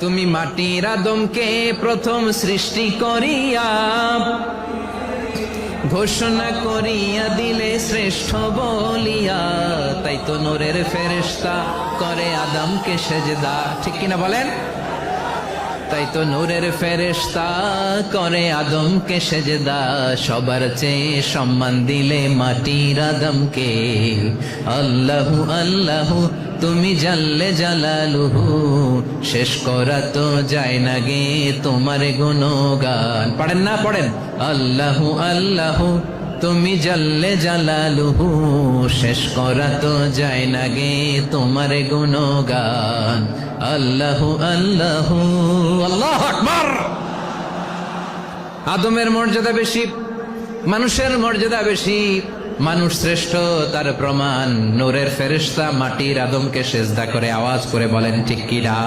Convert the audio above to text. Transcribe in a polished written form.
তুমি মাটির আদমকে প্রথম সৃষ্টি করিয়া ঘোষণা করিয়া দিলে শ্রেষ্ঠ বলিয়া, তাই তো নূরের ফেরেশতা করে আদমকে সেজদা। ঠিক কিনা বলেন? তাই তো নূরের ফেরেশতা করে আদমকে সেজদা। সবার চেয়ে সম্মান দিলে মাটির আদমকে। আল্লাহু আল্লাহু তুমি জাল্লে জালালুহু, শেষ করা তো যায় না গে তোমার গুণগান। পড়েন না? পড়েন। আল্লাহু আল্লাহু তুমি জাল্লে জালালুহু, শেষ করা তো যায় না গে তোমার গুণগান। আল্লাহু আল্লাহু আল্লাহু আকবার। আদমের মর্যাদা বেশি, মানুষের মর্যাদা বেশি। মানুষ শ্রেষ্ঠ তার প্রমাণ নূরের ফেরেশতা মাটির আদমকে সেজদা করে। আওয়াজ করে বলেন ঠিক কিনা?